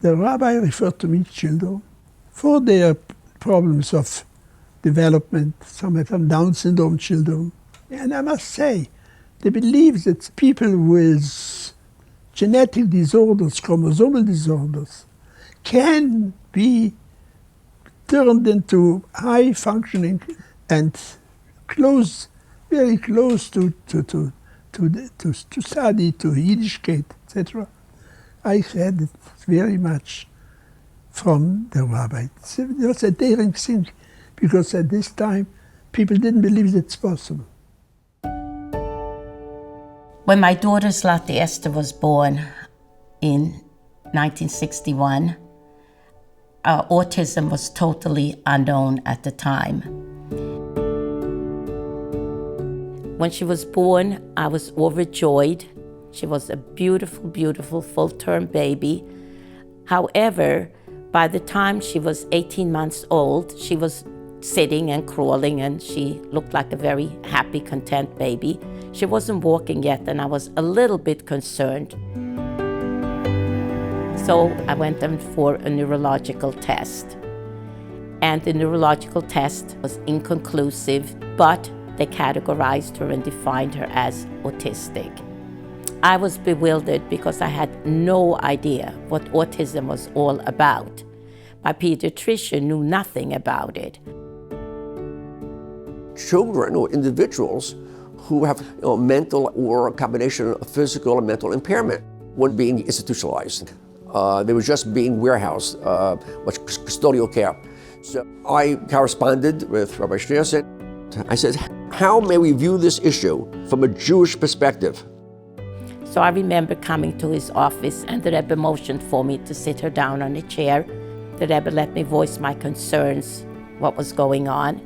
The rabbi referred to me children for their problems of development, some of them Down syndrome children. And I must say, they believe that people with genetic disorders, chromosomal disorders, can be turned into high functioning and very close to study, to Yiddishkeit, etc. I read it very much from the rabbi. It was a daring thing, because at this time, people didn't believe it's possible. When my daughter Zlati Esther was born in 1961, autism was totally unknown at the time. When she was born, I was overjoyed. She was a beautiful, beautiful full-term baby. However, by the time she was 18 months old, she was sitting and crawling, and she looked like a very happy, content baby. She wasn't walking yet, and I was a little bit concerned. So I went in for a neurological test. And the neurological test was inconclusive, but they categorized her and defined her as autistic. I was bewildered because I had no idea what autism was all about. My pediatrician knew nothing about it. Children or individuals who have mental or a combination of physical and mental impairment weren't being institutionalized. They were just being warehoused, custodial care. So I corresponded with Rabbi Schneerson. I said, how may we view this issue from a Jewish perspective? So I remember coming to his office, and the Rebbe motioned for me to sit her down on a chair. The Rebbe let me voice my concerns, what was going on.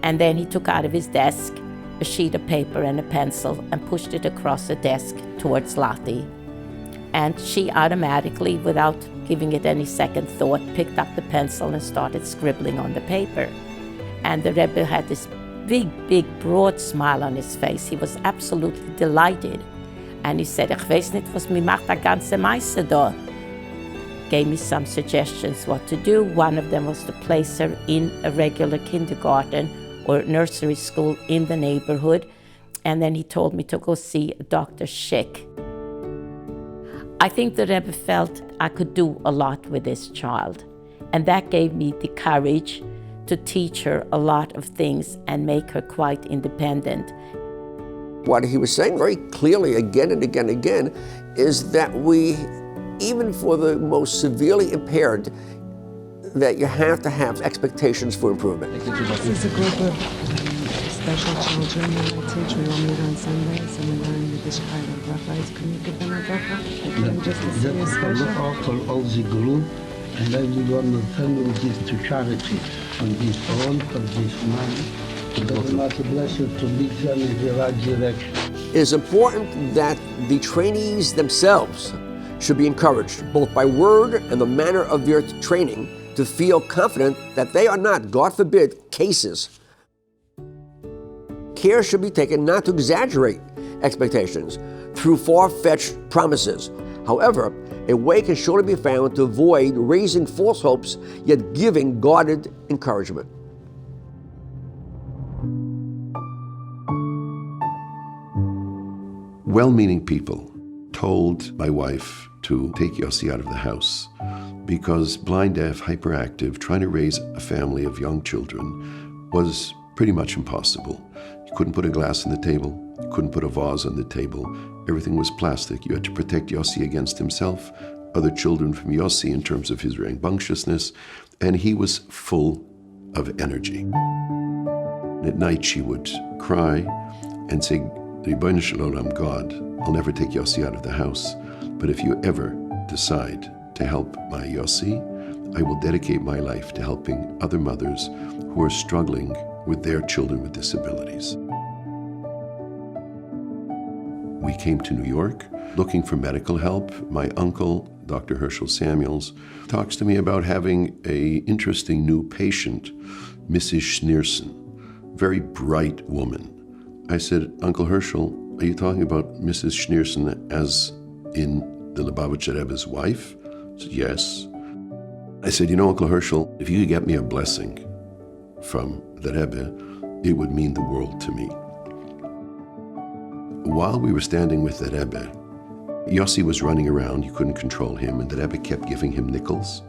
And then he took out of his desk a sheet of paper and a pencil and pushed it across the desk towards Zlati. And she automatically, without giving it any second thought, picked up the pencil and started scribbling on the paper. And the Rebbe had this big, broad smile on his face. He was absolutely delighted. And he said, "Ich weiß nicht, was mir macht der ganze Meise da." Gave me some suggestions what to do. One of them was to place her in a regular kindergarten or nursery school in the neighborhood. And then he told me to go see Dr. Schick. I think the Rebbe felt I could do a lot with this child. And that gave me the courage to teach her a lot of things and make her quite independent. What he was saying very clearly again and again and again is that we, even for the most severely impaired, that you have to have expectations for improvement. This is a group of special children that I teach. We all meet on Sundays and we learn the Chabad of rabbis. Can you give them a bracha? Just to see a special. For all the group, and everyone will send this to charity on this own, for this money. God bless you to lead them in the right direction. It is important that the trainees themselves should be encouraged, both by word and the manner of their training, to feel confident that they are not, God forbid, cases. Care should be taken not to exaggerate expectations through far-fetched promises. However, a way can surely be found to avoid raising false hopes, yet giving guarded encouragement. Well-meaning people told my wife to take Yossi out of the house because blind, deaf, hyperactive, trying to raise a family of young children was pretty much impossible. You couldn't put a glass on the table, you couldn't put a vase on the table, everything was plastic. You had to protect Yossi against himself, other children from Yossi in terms of his rambunctiousness, and he was full of energy. At night she would cry and say, Ribono Shel Olam, God, I'll never take Yossi out of the house, but if you ever decide to help my Yossi, I will dedicate my life to helping other mothers who are struggling with their children with disabilities. We came to New York looking for medical help. My uncle, Dr. Herschel Samuels, talks to me about having an interesting new patient, Mrs. Schneerson, very bright woman. I said, Uncle Herschel, are you talking about Mrs. Schneerson as in the Lubavitcher Rebbe's wife? He said, yes. I said, Uncle Herschel, if you could get me a blessing from the Rebbe, it would mean the world to me. While we were standing with the Rebbe, Yossi was running around, you couldn't control him, and the Rebbe kept giving him nickels,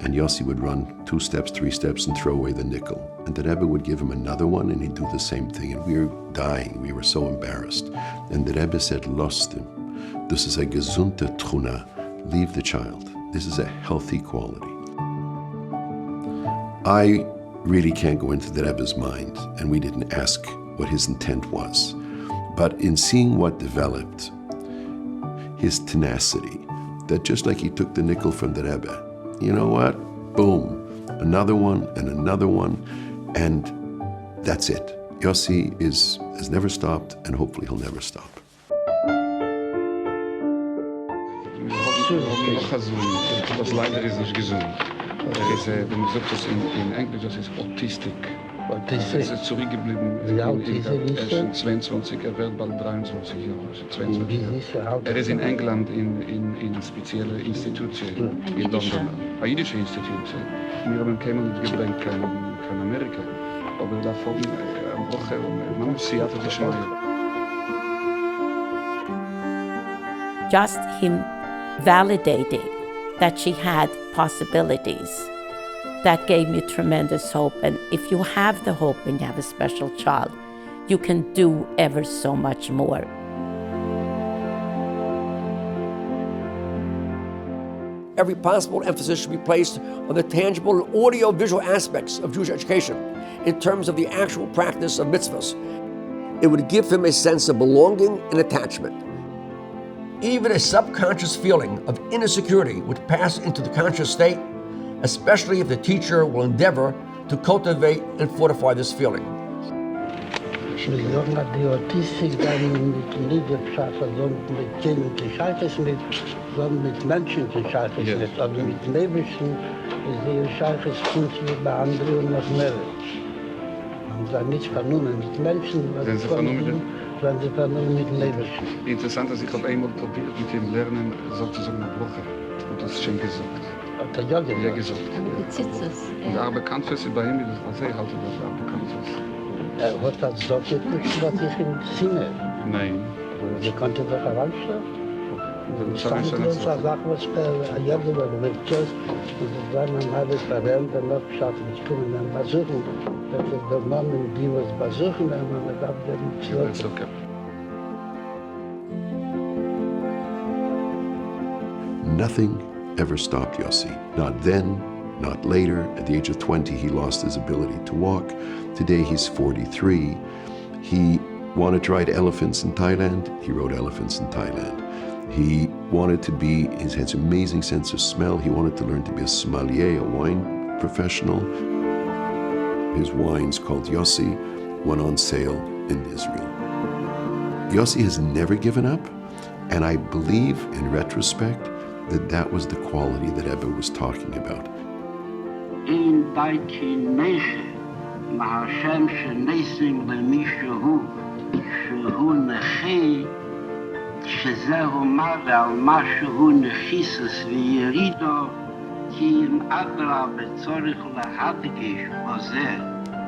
and Yossi would run 2 steps, 3 steps, and throw away the nickel. And the Rebbe would give him another one, and he'd do the same thing, and we were dying, we were so embarrassed. And the Rebbe said, "Lost him. This is a gesunde Tchuna. Leave the child. This is a healthy quality." I really can't go into the Rebbe's mind, and we didn't ask what his intent was. But in seeing what developed, his tenacity, that just like he took the nickel from the Rebbe, you know what? Boom, another one and another one, and that's it. Yossi has never stopped, and hopefully he'll never stop. Das leider ist nicht gesund. Wenn man sagt das in Englisch, das ist Autistic. Er ist zurückgeblieben. Er ist 22, er wird bald 23 Jahre. Er ist in England in spezielle Institution, in London, eine jüdische Institution. Wir haben keinen mitgebracht von Amerika, aber davon eine Woche, man muss sie einfach geschmeißen. Just him validating that she had possibilities, that gave me tremendous hope. And if you have the hope and you have a special child, you can do ever so much more. Every possible emphasis should be placed on the tangible and audio-visual aspects of Jewish education in terms of the actual practice of mitzvahs. It would give him a sense of belonging and attachment. Even a subconscious feeling of insecurity would pass into the conscious state, especially if the teacher will endeavor to cultivate and fortify this feeling. Die Autistik dann mit Niederschaffen, mit Kindern gescheit es nicht, sondern mit Menschen gescheit es nicht. Aber mit Lebischen ist die gescheit es funktioniert bei anderen und noch mehr. Man sagt nicht vernommen mit Menschen, wenn sie vernommen mit Lebischen. Interessant ist, ich habe einmal probiert mit ihm lernen, sozusagen eine Woche. Und das ist schon gesagt. Hat er ja gesagt? Ja, gesagt. Und der bekannt ist bei ihm, das er halte das auch bekannt ist. Er hat das doch nicht, was ich ihm singe. Nein. Sie konnte doch heranstellen. Ich stand uns eine Sache, was er ja geworden mit Tschüss. Und dann habe ich verwendet, dann noch geschafft, ich komme dann besuchen. Das ist der Mann, die was besuchen, dann haben wir gedacht, der nicht zurück. Nothing ever stopped Yossi. Not then, not later. At the age of 20, he lost his ability to walk. Today, he's 43. He wanted to ride elephants in Thailand. He rode elephants in Thailand. He wanted to be, he has an amazing sense of smell. He wanted to learn to be a sommelier, a wine professional. His wines, called Yossi, went on sale in Israel. Yossi has never given up, and I believe, in retrospect, that was the quality that Rebbe was talking about. In Daikin Meche, Mahashem Shenesim Lemishahu, Shehu Nechi, Shezehu Mave al Mashahu Nechisas V'yerido, Ki im Adra Betzorich Lahadgish Bozeh,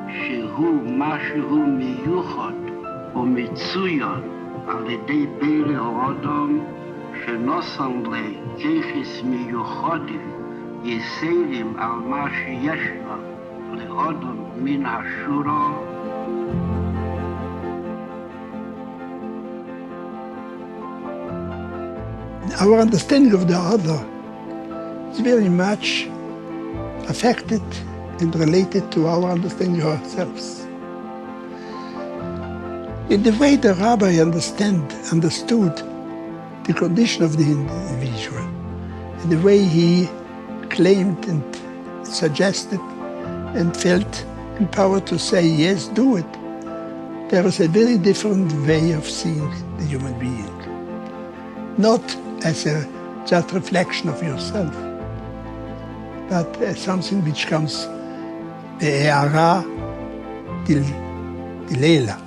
Shehu Mashahu Miyuchot, Umitsuyon, Al-Yedei Beire Hodom, שנוסם לכיכס מיוחדים יסיירים על מה שיש לו להודו מן השורו. Our understanding of the other is very much affected and related to our understanding of ourselves. In the way the Rabbi understood the condition of the individual, and the way he claimed and suggested and felt empowered to say, yes, do it. There is a very different way of seeing the human being. Not as a just reflection of yourself, but as something which comes be'era dilela.